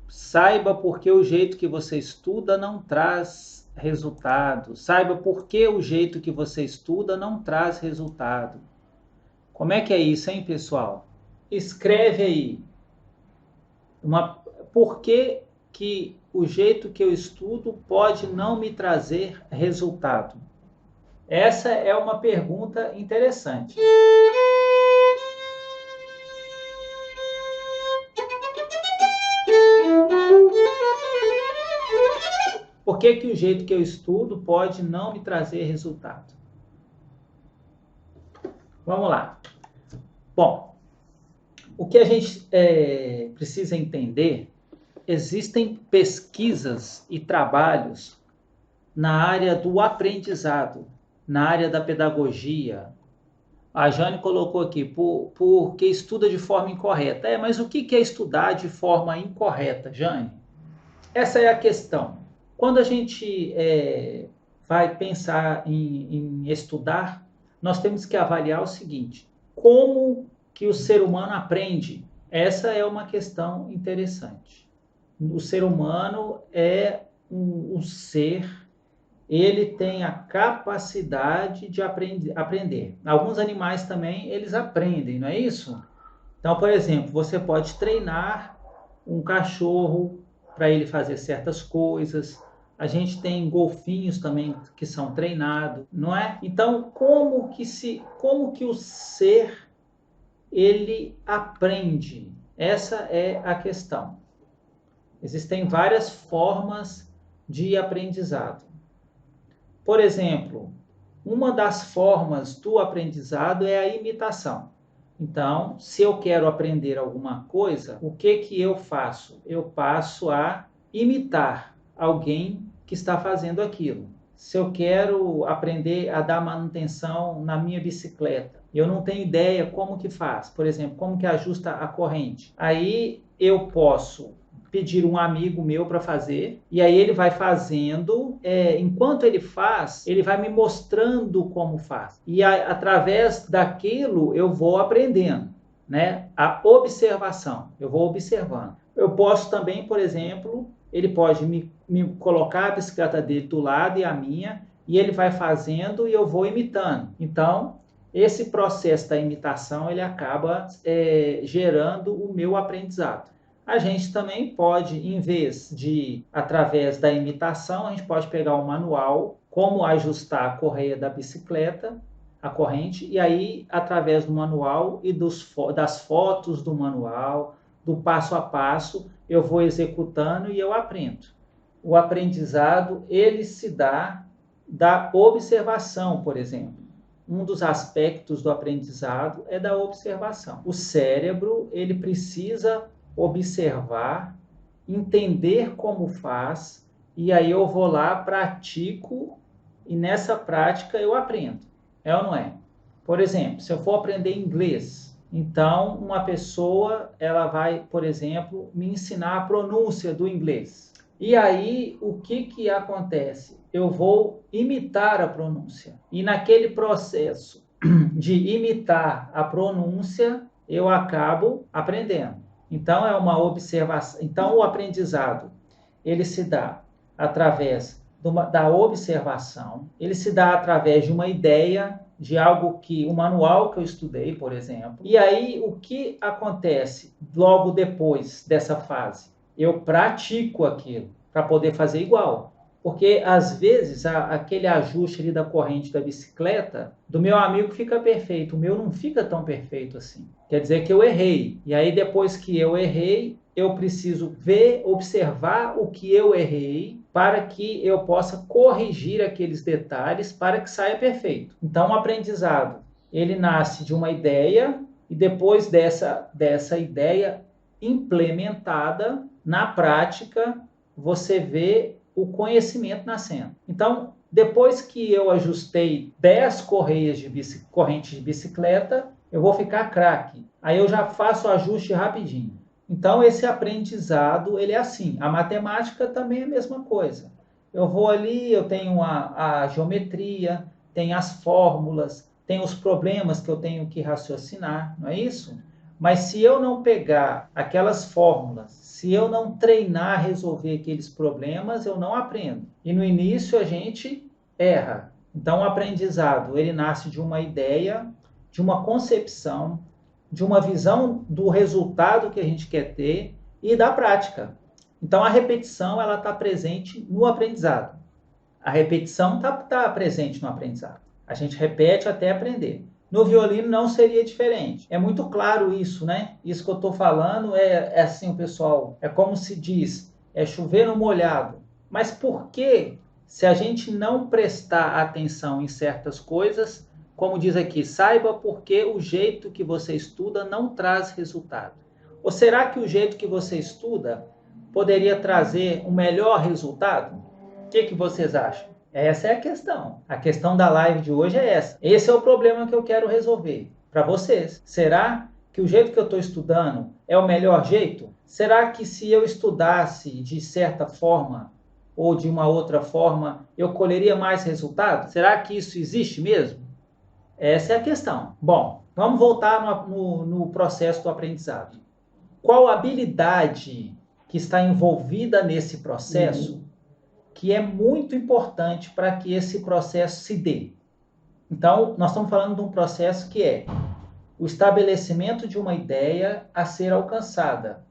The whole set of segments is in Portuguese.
Saiba por que o jeito que você estuda não traz resultado. Saiba por que o jeito que você estuda não traz resultado. Como é que é isso, hein, pessoal? Escreve aí por que o jeito que eu estudo pode não me trazer resultado. Essa é uma pergunta interessante. Por que o jeito que eu estudo pode não me trazer resultado? Vamos lá. Bom, o que a gente precisa entender, existem pesquisas e trabalhos na área do aprendizado, na área da pedagogia. A Jane colocou aqui, porque estuda de forma incorreta. Mas o que é estudar de forma incorreta, Jane? Essa é a questão. Quando a gente vai pensar em estudar, nós temos que avaliar o seguinte: como que o ser humano aprende? Essa é uma questão interessante. O ser humano é um ser, ele tem a capacidade de aprender. Alguns animais também, eles aprendem, não é isso? Então, por exemplo, você pode treinar um cachorro para ele fazer certas coisas. A gente tem golfinhos também que são treinados, não é? Então, como que o ser ele aprende? Essa é a questão. Existem várias formas de aprendizado. Por exemplo, uma das formas do aprendizado é a imitação. Então, se eu quero aprender alguma coisa, o que eu faço? Eu passo a imitar alguém que está fazendo aquilo. Se eu quero aprender a dar manutenção na minha bicicleta, eu não tenho ideia como que faz, por exemplo, como que ajusta a corrente. Aí eu posso pedir um amigo meu para fazer, e aí ele vai fazendo, enquanto ele faz, ele vai me mostrando como faz. E através daquilo eu vou aprendendo, né? A observação, eu vou observando. Eu posso também, por exemplo, ele pode me colocar a bicicleta dele do lado e a minha, e ele vai fazendo e eu vou imitando. Então, esse processo da imitação, ele acaba gerando o meu aprendizado. A gente também pode, em vez de, através da imitação, a gente pode pegar um manual, como ajustar a correia da bicicleta, a corrente, e aí, através do manual e das fotos do manual, do passo a passo, eu vou executando e eu aprendo. O aprendizado, ele se dá da observação, por exemplo. Um dos aspectos do aprendizado é da observação. O cérebro, ele precisa observar, entender como faz, e aí eu vou lá, pratico, e nessa prática eu aprendo. É ou não é? Por exemplo, se eu for aprender inglês, então uma pessoa, ela vai, por exemplo, me ensinar a pronúncia do inglês. E aí, o que acontece? Eu vou imitar a pronúncia. E naquele processo de imitar a pronúncia, eu acabo aprendendo. Então, é uma observação. Então, o aprendizado, ele se dá através da observação, ele se dá através de uma ideia, de algo que, um manual que eu estudei, por exemplo. E aí, o que acontece logo depois dessa fase? Eu pratico aquilo para poder fazer igual. Porque, às vezes, aquele ajuste ali da corrente da bicicleta, do meu amigo fica perfeito, o meu não fica tão perfeito assim. Quer dizer que eu errei. E aí, depois que eu errei, eu preciso ver, observar o que eu errei, para que eu possa corrigir aqueles detalhes para que saia perfeito. Então, o aprendizado, ele nasce de uma ideia e depois dessa ideia implementada, na prática, você vê o conhecimento nascendo. Então, depois que eu ajustei 10 correias de corrente de bicicleta, eu vou ficar craque. Aí eu já faço o ajuste rapidinho. Então, esse aprendizado, ele é assim. A matemática também é a mesma coisa. Eu vou ali, eu tenho a geometria, tem as fórmulas, tem os problemas que eu tenho que raciocinar, não é isso? Mas se eu não pegar aquelas fórmulas, se eu não treinar a resolver aqueles problemas, eu não aprendo. E no início a gente erra. Então o aprendizado, ele nasce de uma ideia, de uma concepção, de uma visão do resultado que a gente quer ter e da prática. Então a repetição, ela está presente no aprendizado. A repetição está presente no aprendizado. A gente repete até aprender. No violino não seria diferente. É muito claro isso, né? Isso que eu estou falando é assim, pessoal, é como se diz, é chover no molhado. Mas por que, se a gente não prestar atenção em certas coisas, como diz aqui, saiba por que o jeito que você estuda não traz resultado? Ou será que o jeito que você estuda poderia trazer um melhor resultado? O que vocês acham? Essa é a questão. A questão da live de hoje é essa. Esse é o problema que eu quero resolver para vocês. Será que o jeito que eu estou estudando é o melhor jeito? Será que se eu estudasse de certa forma ou de uma outra forma, eu colheria mais resultado? Será que isso existe mesmo? Essa é a questão. Bom, vamos voltar no processo do aprendizado. Qual habilidade que está envolvida nesse processo que é muito importante para que esse processo se dê? Então, nós estamos falando de um processo que é o estabelecimento de uma ideia a ser alcançada.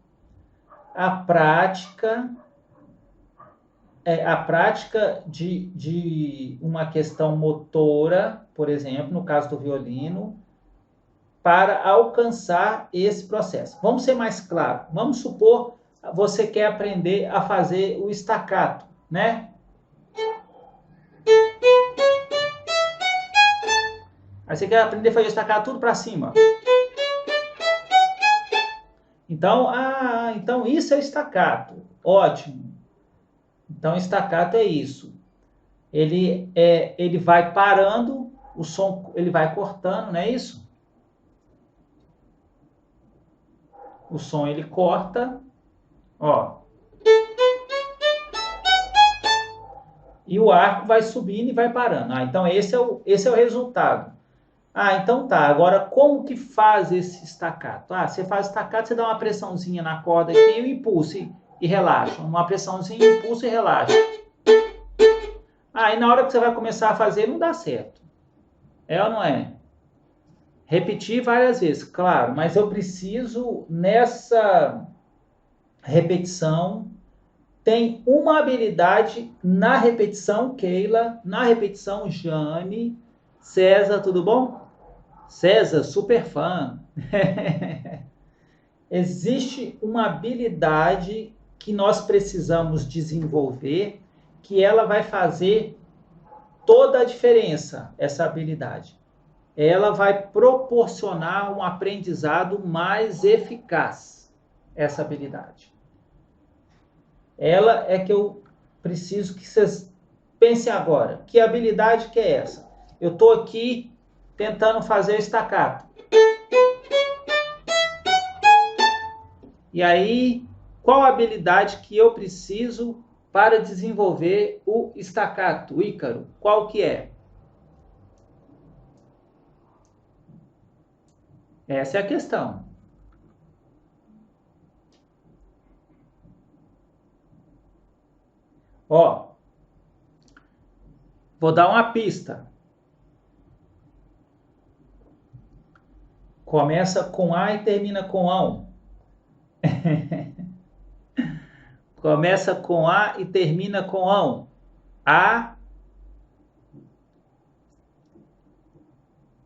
A prática de uma questão motora, por exemplo, no caso do violino, para alcançar esse processo. Vamos ser mais claros. Vamos supor você quer aprender a fazer o staccato, né? Aí você quer aprender a fazer o staccato tudo para cima. Então, então isso é staccato. Ótimo. Então, staccato é isso. Ele vai parando, o som ele vai cortando, não é isso? O som ele corta, ó. E o arco vai subindo e vai parando. Então esse é o resultado. Então tá. Agora como que faz esse staccato? Você faz staccato, você dá uma pressãozinha na corda aqui, e impulso e relaxa. Uma pressãozinha, impulso e relaxa. E na hora que você vai começar a fazer, não dá certo. É ou não é? Repetir várias vezes, claro, mas eu preciso, nessa repetição, tem uma habilidade na repetição, Keila, na repetição, Jane, César, tudo bom? César, super fã. Existe uma habilidade que nós precisamos desenvolver, que ela vai fazer toda a diferença, essa habilidade. Ela vai proporcionar um aprendizado mais eficaz, essa habilidade. Ela é que eu preciso que vocês pensem agora. Que habilidade que é essa? Eu estou aqui tentando fazer o staccato. E aí, qual a habilidade que eu preciso para desenvolver o staccato, o Ícaro? Qual que é? Essa é a questão. Vou dar uma pista. Começa com A e termina com ão. Começa com A e termina com ão.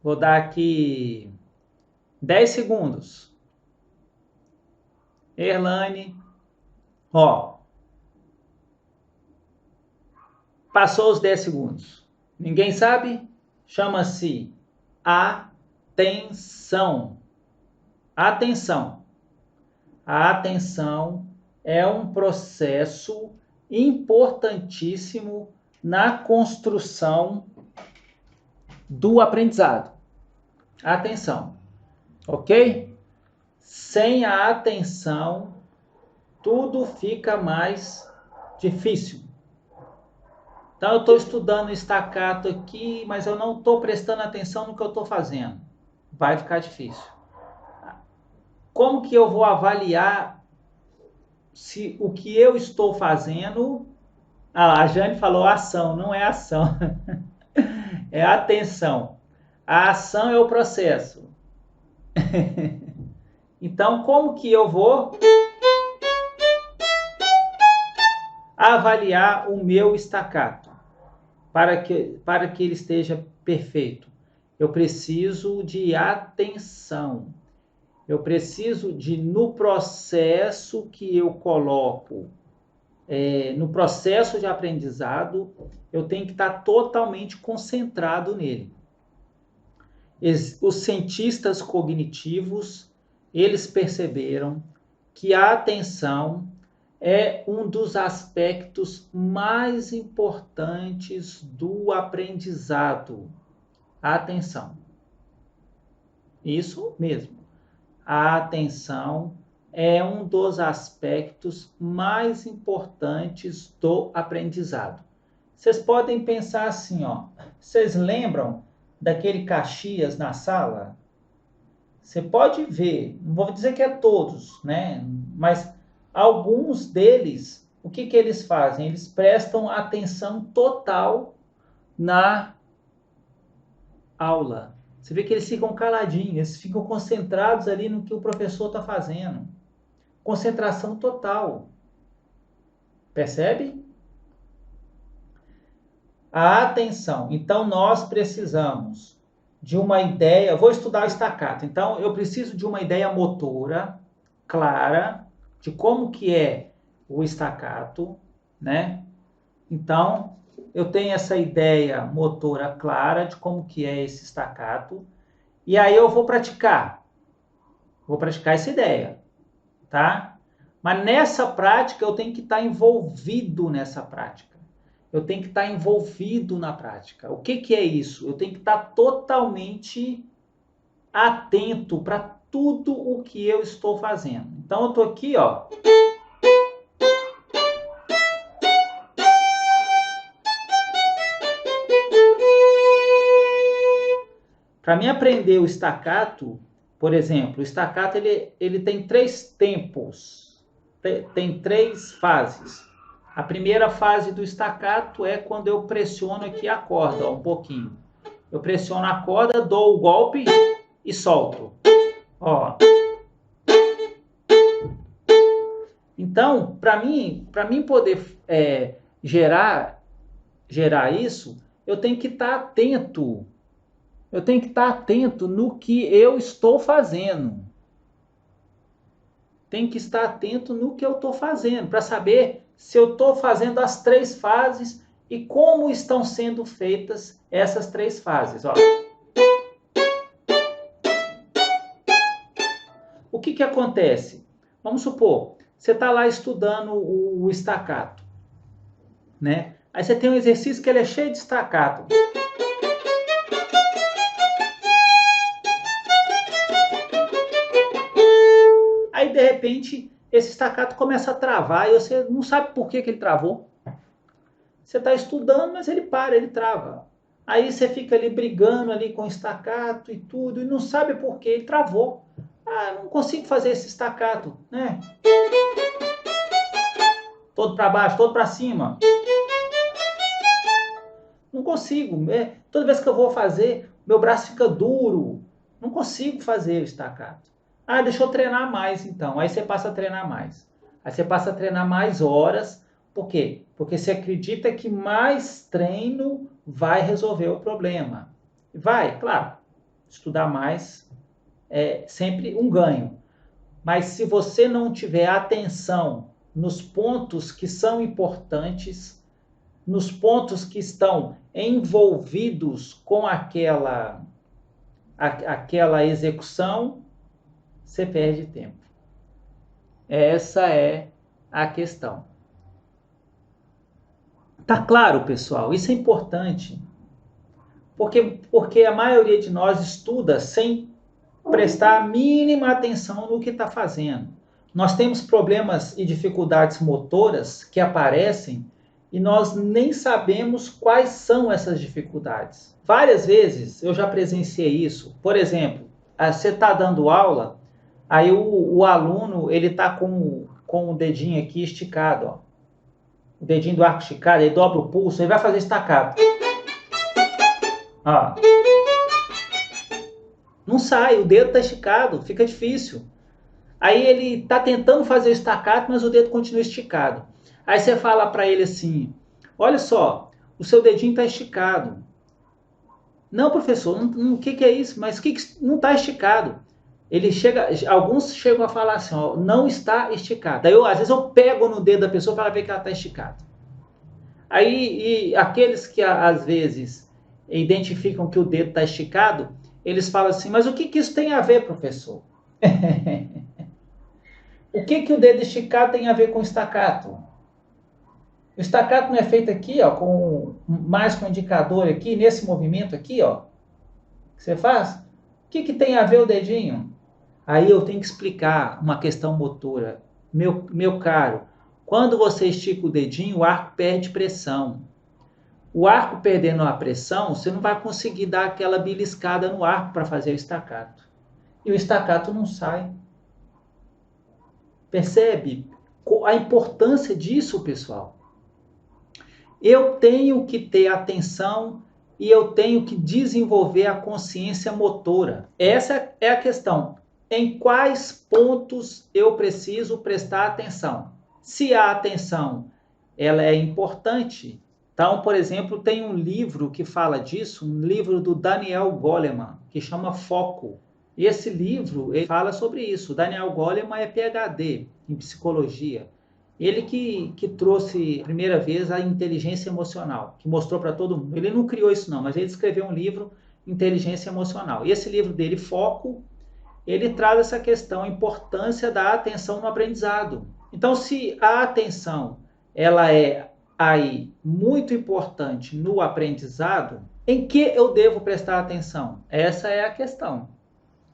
Vou dar aqui 10 segundos. Erlane. Passou os 10 segundos. Ninguém sabe? Chama-se atenção. Atenção. A atenção é um processo importantíssimo na construção do aprendizado. Atenção. Ok? Sem a atenção, tudo fica mais difícil. Então, eu estou estudando staccato aqui, mas eu não estou prestando atenção no que eu estou fazendo. Vai ficar difícil. como que eu vou avaliar se o que eu estou fazendo... Ah, a Jane falou ação, não é ação. É atenção. A ação é o processo. Então, como que eu vou avaliar o meu staccato para que ele esteja perfeito? Eu preciso de atenção. Eu preciso no processo que eu coloco, no processo de aprendizado, eu tenho que estar totalmente concentrado nele. Os cientistas cognitivos, eles perceberam que a atenção é um dos aspectos mais importantes do aprendizado. A atenção. Isso mesmo. A atenção é um dos aspectos mais importantes do aprendizado. Vocês podem pensar assim, ó. Vocês lembram daquele Caxias na sala? Você pode ver, não vou dizer que é todos, né? Mas alguns deles, o que eles fazem? Eles prestam atenção total na aula. Você vê que eles ficam caladinhos, eles ficam concentrados ali no que o professor está fazendo. Concentração total. Percebe? A atenção. Então, nós precisamos de uma ideia... Vou estudar o staccato. Então, eu preciso de uma ideia motora clara de como que é o staccato, né? Então, eu tenho essa ideia motora clara de como que é esse staccato. E aí eu vou praticar. Vou praticar essa ideia, tá? Mas nessa prática eu tenho que estar envolvido nessa prática. Eu tenho que estar envolvido na prática. O que é isso? Eu tenho que estar totalmente atento para tudo o que eu estou fazendo. Então eu estou aqui, ó. Para mim aprender o staccato, por exemplo, o staccato ele tem 3 tempos, tem 3 fases. A primeira fase do staccato é quando eu pressiono aqui a corda, ó, um pouquinho. Eu pressiono a corda, dou o golpe e solto. Ó. Então, para mim poder gerar isso, eu tenho que estar atento. Eu tenho que estar atento no que eu estou fazendo. Tenho que estar atento no que eu estou fazendo, para saber se eu estou fazendo as 3 fases e como estão sendo feitas essas 3 fases. Ó. O que acontece? Vamos supor, você está lá estudando o staccato, né? Aí você tem um exercício que ele é cheio de staccato. Aí, de repente, esse staccato começa a travar e você não sabe por que ele travou. Você está estudando, mas ele para, ele trava. Aí você fica ali brigando ali com o staccato e tudo, e não sabe por que ele travou. Ah, não consigo fazer esse staccato, né? Todo para baixo, todo para cima. Não consigo. Toda vez que eu vou fazer, meu braço fica duro. Não consigo fazer o staccato. Ah, deixa eu treinar mais então. Aí você passa a treinar mais. Aí você passa a treinar mais horas. Por quê? Porque você acredita que mais treino vai resolver o problema. Vai, claro. Estudar mais é sempre um ganho. Mas se você não tiver atenção nos pontos que são importantes, nos pontos que estão envolvidos com aquela execução, você perde tempo. Essa é a questão. Tá claro, pessoal? Isso é importante. Porque a maioria de nós estuda sem prestar a mínima atenção no que está fazendo. Nós temos problemas e dificuldades motoras que aparecem e nós nem sabemos quais são essas dificuldades. Várias vezes eu já presenciei isso. Por exemplo, você está dando aula, Aí o aluno, ele tá com o dedinho aqui esticado, ó. O dedinho do arco esticado, ele dobra o pulso, ele vai fazer staccato. Ó. Não sai, o dedo tá esticado, fica difícil. Aí ele tá tentando fazer o staccato, mas o dedo continua esticado. Aí você fala para ele assim: olha só, o seu dedinho tá esticado. Não, professor, o que é isso? Mas o que não está esticado? Ele chega, alguns chegam a falar assim, ó, não está esticado. Aí às vezes eu pego no dedo da pessoa para ver que ela está esticada. Aí aqueles que às vezes identificam que o dedo está esticado, eles falam assim, mas o que isso tem a ver, professor? O que o dedo esticado tem a ver com staccato? O staccato não é feito aqui, ó, mais com o indicador aqui, nesse movimento aqui, ó, que você faz? O que tem a ver o dedinho? Aí eu tenho que explicar uma questão motora. Meu caro, quando você estica o dedinho, o arco perde pressão. O arco perdendo a pressão, você não vai conseguir dar aquela beliscada no arco para fazer o staccato. E o staccato não sai. Percebe a importância disso, pessoal? Eu tenho que ter atenção e eu tenho que desenvolver a consciência motora. Essa é a questão. Em quais pontos eu preciso prestar atenção? Se a atenção ela é importante, então, por exemplo, tem um livro que fala disso, um livro do Daniel Goleman, que chama Foco. E esse livro ele fala sobre isso. O Daniel Goleman é PhD em psicologia. Ele que trouxe a primeira vez a inteligência emocional, que mostrou para todo mundo. Ele não criou isso não, mas ele escreveu um livro, Inteligência Emocional. E esse livro dele, Foco, ele traz essa questão, a importância da atenção no aprendizado. Então, se a atenção ela é aí muito importante no aprendizado, em que eu devo prestar atenção? Essa é a questão.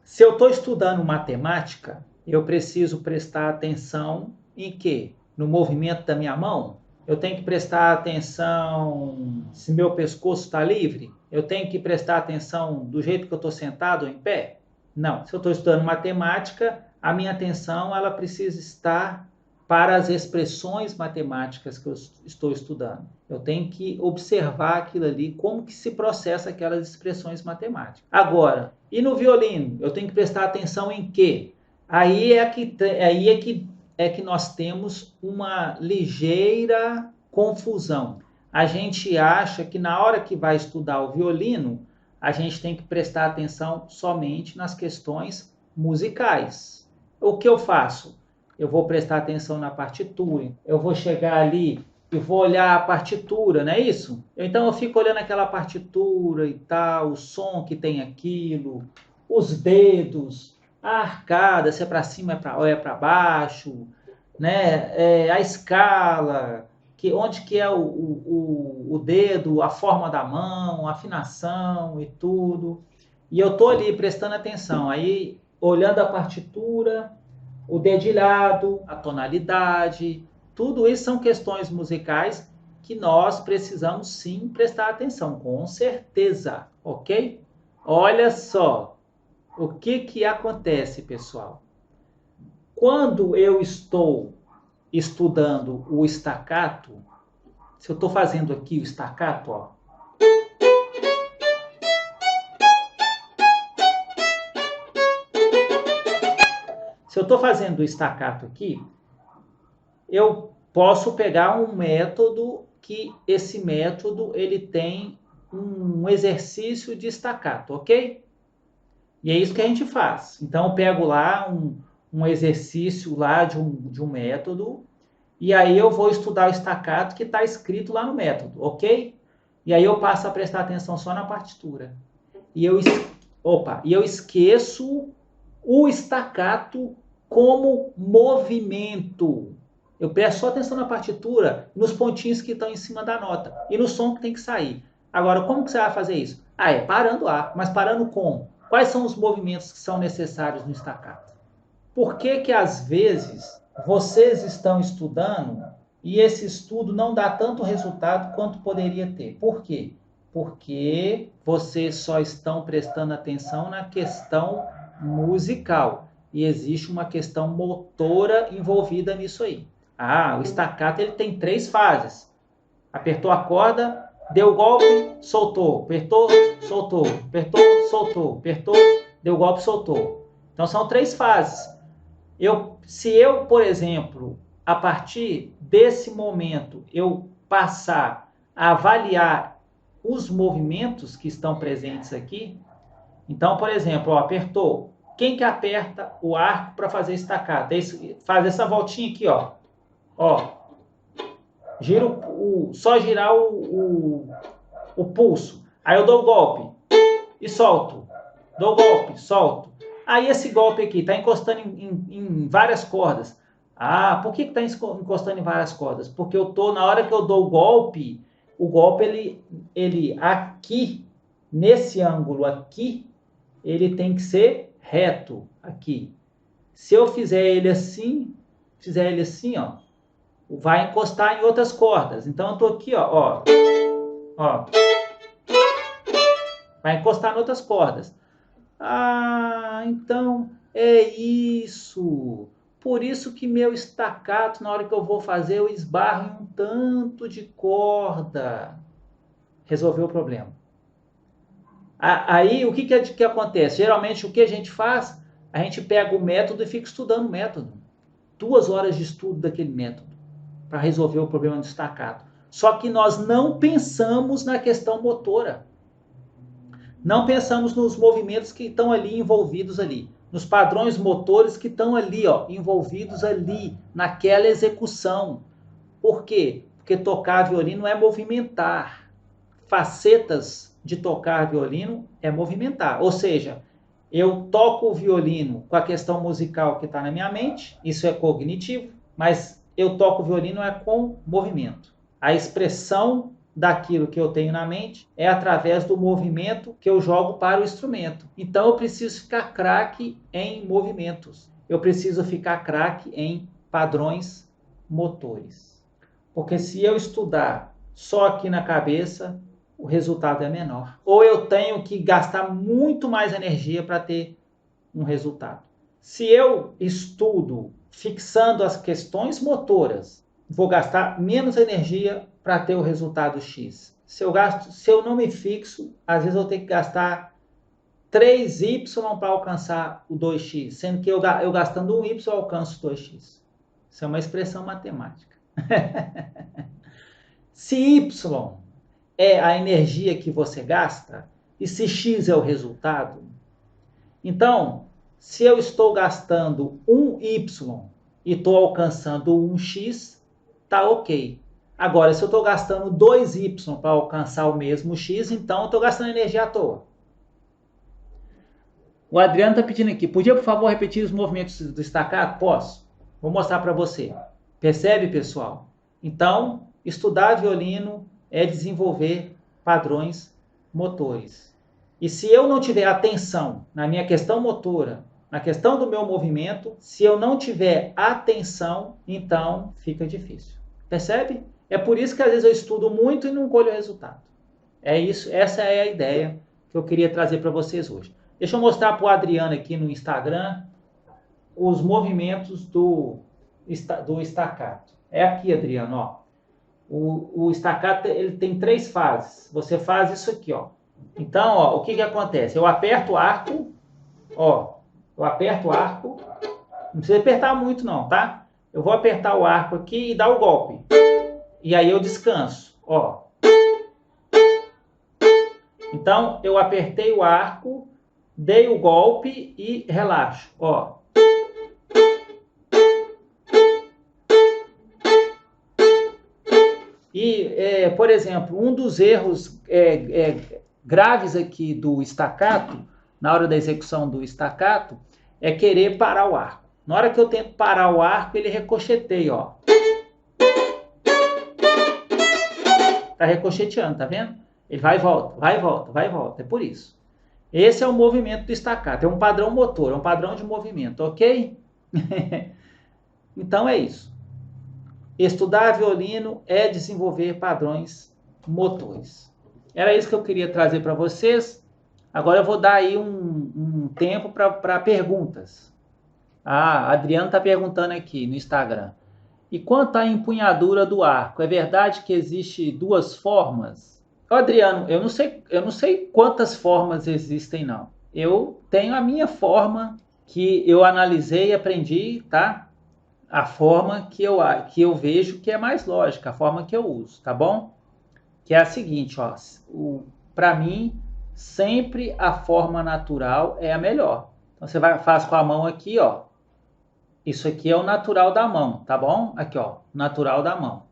Se eu estou estudando matemática, eu preciso prestar atenção em quê? No movimento da minha mão? Eu tenho que prestar atenção se meu pescoço está livre? Eu tenho que prestar atenção do jeito que eu estou sentado ou em pé? Não. Se eu estou estudando matemática, a minha atenção ela precisa estar para as expressões matemáticas que eu estou estudando. Eu tenho que observar aquilo ali, como que se processa aquelas expressões matemáticas. Agora, e no violino? Eu tenho que prestar atenção em quê? Aí é que nós temos uma ligeira confusão. A gente acha que na hora que vai estudar o violino, a gente tem que prestar atenção somente nas questões musicais. O que eu faço? Eu vou prestar atenção na partitura, eu vou chegar ali e vou olhar a partitura, não é isso? Então eu fico olhando aquela partitura e tal, o som que tem aquilo, os dedos, a arcada, se é para cima ou é para baixo, né? A escala, onde que é o dedo, a forma da mão, a afinação e tudo. E eu tô ali prestando atenção, aí olhando a partitura, o dedilhado, a tonalidade, tudo isso são questões musicais que nós precisamos sim prestar atenção, com certeza, ok? Olha só, o que acontece, pessoal? Quando eu estou estudando o staccato, se eu estou fazendo aqui o staccato, ó, se eu estou fazendo o staccato aqui, eu posso pegar um método que esse método ele tem um exercício de staccato, ok? E é isso que a gente faz. Então eu pego lá um exercício lá de um método e aí eu vou estudar o staccato que está escrito lá no método, ok? E aí eu passo a prestar atenção só na partitura. E eu esqueço o staccato como movimento. Eu presto só atenção na partitura, nos pontinhos que estão em cima da nota e no som que tem que sair. Agora, como que você vai fazer isso? Parando o ar. Mas parando como? Quais são os movimentos que são necessários no staccato? Por que às vezes vocês estão estudando e esse estudo não dá tanto resultado quanto poderia ter? Por quê? Porque vocês só estão prestando atenção na questão musical e existe uma questão motora envolvida nisso aí. O staccato ele tem 3 fases. Apertou a corda, deu o golpe, soltou, apertou, soltou, apertou, soltou, apertou, deu o golpe, soltou. Então são 3 fases. Se eu, por exemplo, a partir desse momento, eu passar a avaliar os movimentos que estão presentes aqui, então, por exemplo, apertou. Quem que aperta o arco para fazer staccato? Faz essa voltinha aqui, ó. Só girar o pulso. Aí eu dou o golpe e solto. Dou o golpe, solto. Aí esse golpe aqui está encostando em várias cordas. Por que está encostando em várias cordas? Porque na hora que eu dou o golpe ele aqui, nesse ângulo aqui, ele tem que ser reto aqui. Se eu fizer ele assim, ó, vai encostar em outras cordas. Então eu tô aqui, ó. Vai encostar em outras cordas. Então é isso. Por isso que meu staccato, na hora que eu vou fazer, eu esbarro em um tanto de corda. Resolveu o problema. Aí, o que acontece? Geralmente, o que a gente faz? A gente pega o método e fica estudando o método. 2 horas de estudo daquele método para resolver o problema do staccato. Só que nós não pensamos na questão motora. Não pensamos nos movimentos que estão ali envolvidos ali. Nos padrões motores que estão ali, envolvidos ali, naquela execução. Por quê? Porque tocar violino é movimentar. Facetas de tocar violino é movimentar. Ou seja, eu toco o violino com a questão musical que está na minha mente, isso é cognitivo, mas eu toco o violino com movimento. A expressão daquilo que eu tenho na mente é através do movimento que eu jogo para o instrumento. Então eu preciso ficar craque em movimentos. Eu preciso ficar craque em padrões motores. Porque se eu estudar só aqui na cabeça, o resultado é menor. Ou eu tenho que gastar muito mais energia para ter um resultado. Se eu estudo fixando as questões motoras, vou gastar menos energia para ter o resultado X. Se eu não me fixo, às vezes eu tenho que gastar 3Y para alcançar o 2x, sendo que eu gastando 1y eu alcanço 2x. Isso é uma expressão matemática. Se Y é a energia que você gasta, e se X é o resultado, então, se eu estou gastando 1Y e estou alcançando 1x, tá ok. Agora, se eu estou gastando 2y para alcançar o mesmo x, então eu estou gastando energia à toa. O Adriano está pedindo aqui, podia, por favor, repetir os movimentos do staccato? Posso. Vou mostrar para você. Percebe, pessoal? Então, estudar violino é desenvolver padrões motores. E se eu não tiver atenção na minha questão motora, na questão do meu movimento, se eu não tiver atenção, então fica difícil. Percebe? É por isso que às vezes eu estudo muito e não colho o resultado. É isso, essa é a ideia que eu queria trazer para vocês hoje. Deixa eu mostrar para o Adriano aqui no Instagram os movimentos do staccato. É aqui, Adriano, ó. O staccato ele tem 3 fases. Você faz isso aqui, ó. Então, ó, o que acontece? Eu aperto o arco, ó. Eu aperto o arco. Não precisa apertar muito não, tá? Eu vou apertar o arco aqui e dar o golpe. E aí eu descanso, ó. Então, eu apertei o arco, dei o golpe e relaxo, ó. E, por exemplo, um dos erros graves aqui do staccato, na hora da execução do staccato, é querer parar o arco. Na hora que eu tento parar o arco, ele ricocheteia, ó. Tá ricocheteando, tá vendo? Ele vai e volta, vai e volta, vai e volta. É por isso. Esse é o movimento do staccato. É um padrão motor, é um padrão de movimento, ok? Então é isso. Estudar violino é desenvolver padrões motores. Era isso que eu queria trazer para vocês. Agora eu vou dar aí um tempo para perguntas. Ah, Adriano está perguntando aqui no Instagram. E quanto à empunhadura do arco, é verdade que existe duas formas? Ô, Adriano, eu não sei quantas formas existem, não. Eu tenho a minha forma que eu analisei e aprendi, tá? A forma que eu vejo que é mais lógica, a forma que eu uso, tá bom? Que é a seguinte, ó. Para mim, sempre a forma natural é a melhor. Então você faz com a mão aqui, ó. Isso aqui é o natural da mão, tá bom? Aqui, ó, natural da mão.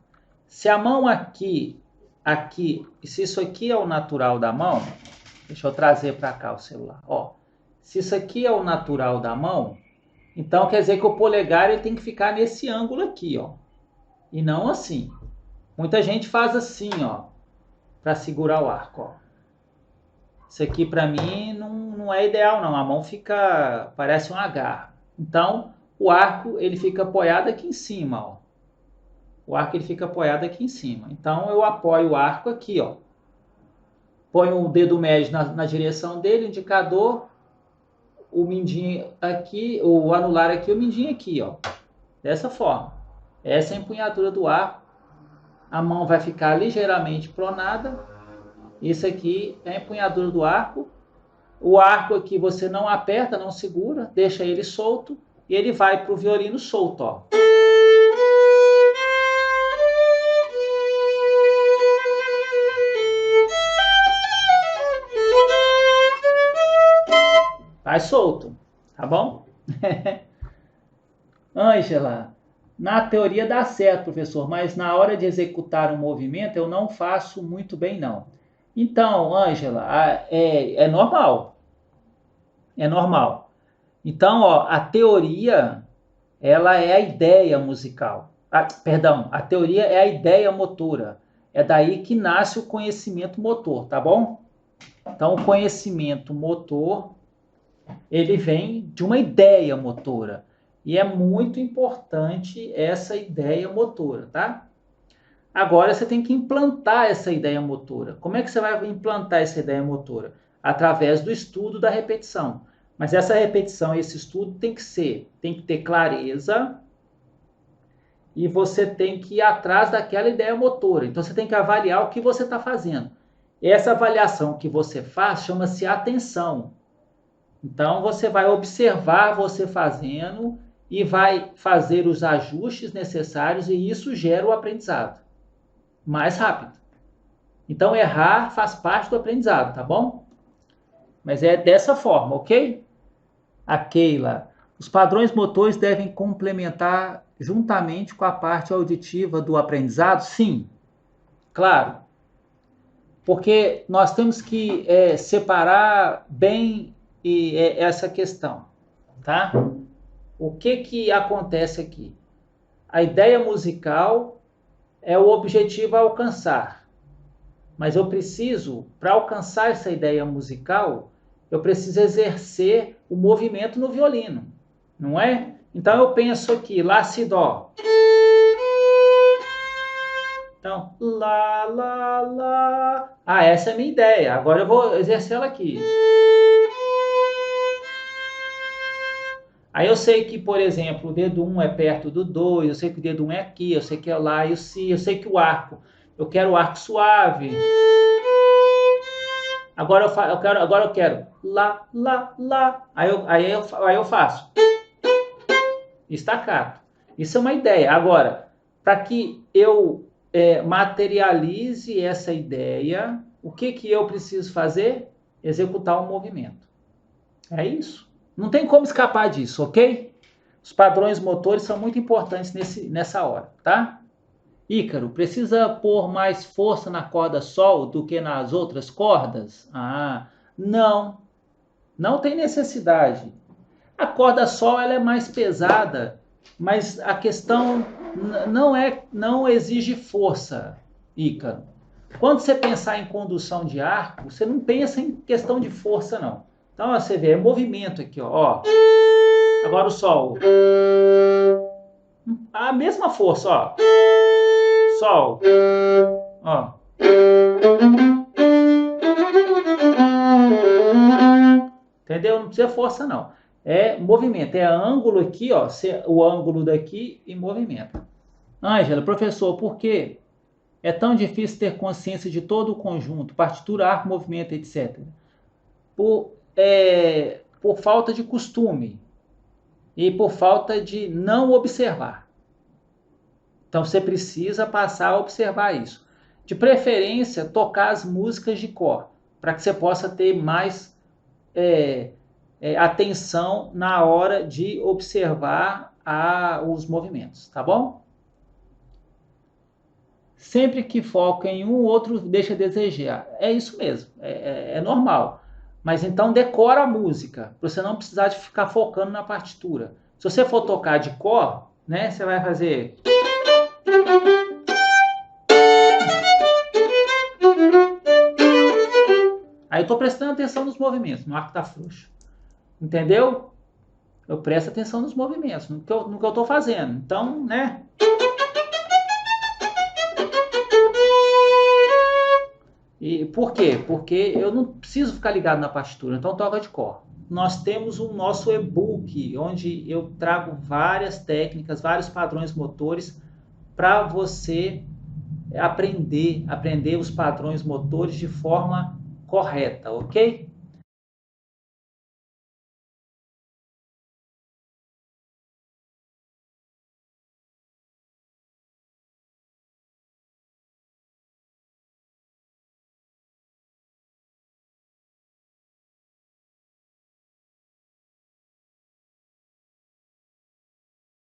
Se a mão se isso aqui é o natural da mão, deixa eu trazer para cá o celular, ó. Se isso aqui é o natural da mão, então quer dizer que o polegar ele tem que ficar nesse ângulo aqui, ó. E não assim. Muita gente faz assim, ó, para segurar o arco, ó. Isso aqui para mim não é ideal não, a mão fica, parece uma garra. Então, o arco ele fica apoiado aqui em cima, ó. O arco ele fica apoiado aqui em cima. Então, eu apoio o arco aqui, ó. Ponho o dedo médio na direção dele, o indicador, o mindinho aqui, o anular aqui, o mindinho aqui, ó. Dessa forma. Essa é a empunhadura do arco. A mão vai ficar ligeiramente pronada. Isso aqui é a empunhadura do arco. O arco aqui você não aperta, não segura, deixa ele solto e ele vai para o violino solto, ó. Vai solto, tá bom? Ângela, na teoria dá certo, professor, mas na hora de executar um movimento eu não faço muito bem, não. Então, Ângela, é normal. É normal. Então, ó, a teoria, ela é a ideia musical. Perdão, a teoria é a ideia motora. É daí que nasce o conhecimento motor, tá bom? Então, o conhecimento motor, ele vem de uma ideia motora. E é muito importante essa ideia motora, tá? Agora você tem que implantar essa ideia motora. Como é que você vai implantar essa ideia motora? Através do estudo da repetição. Mas essa repetição, esse estudo tem que ter clareza e você tem que ir atrás daquela ideia motora. Então você tem que avaliar o que você está fazendo. Essa avaliação que você faz chama-se atenção. Então você vai observar você fazendo e vai fazer os ajustes necessários e isso gera o aprendizado mais rápido. Então errar faz parte do aprendizado, tá bom? Mas é dessa forma, ok? A Keila. Os padrões motores devem complementar juntamente com a parte auditiva do aprendizado? Sim, claro. Porque nós temos que separar bem essa questão, tá? O que acontece aqui? A ideia musical é o objetivo a alcançar. Mas eu preciso, para alcançar essa ideia musical, eu preciso exercer o movimento no violino, não é? Então eu penso aqui, lá, si, dó. Então, lá, lá, lá. Ah, essa é a minha ideia. Agora eu vou exercer ela aqui. Aí eu sei que, por exemplo, o dedo 1 é perto do 2, eu sei que o dedo 1 é aqui, eu sei que é lá e o si, eu sei que o arco, eu quero o arco suave. Agora eu quero lá, lá, lá. Aí eu faço estacato. Isso é uma ideia. Agora, para que eu materialize essa ideia, o que eu preciso fazer? Executar um movimento. É isso. Não tem como escapar disso, ok? Os padrões motores são muito importantes nessa hora, tá? Ícaro, precisa pôr mais força na corda sol do que nas outras cordas? Ah, não. Não tem necessidade. A corda sol ela é mais pesada, mas a questão não exige força, Ícaro. Quando você pensar em condução de arco, você não pensa em questão de força, não. Então, ó, você vê, é movimento aqui, ó. Agora o sol. A mesma força, ó. Sol. Ó. Entendeu? Não precisa força, não. É movimento, é ângulo aqui, ó, o ângulo daqui e movimento. Ângela, professor, por que é tão difícil ter consciência de todo o conjunto, partitura, arco, movimento, etc.? Por falta de costume e por falta de não observar. Então você precisa passar a observar isso. De preferência, tocar as músicas de cor, para que você possa ter mais atenção na hora de observar os movimentos, tá bom? Sempre que foca em um, o outro deixa a desejar. É isso mesmo, é normal. Mas então decora a música, para você não precisar de ficar focando na partitura. Se você for tocar de cor, né, você vai fazer... Aí eu estou prestando atenção nos movimentos, no arco tá frouxo. Entendeu? Eu presto atenção nos movimentos, no que eu estou fazendo. Então, né? E por quê? Porque eu não preciso ficar ligado na partitura, então toca de cor. Nós temos o nosso e-book, onde eu trago várias técnicas, vários padrões motores para você aprender os padrões motores de forma correta, ok?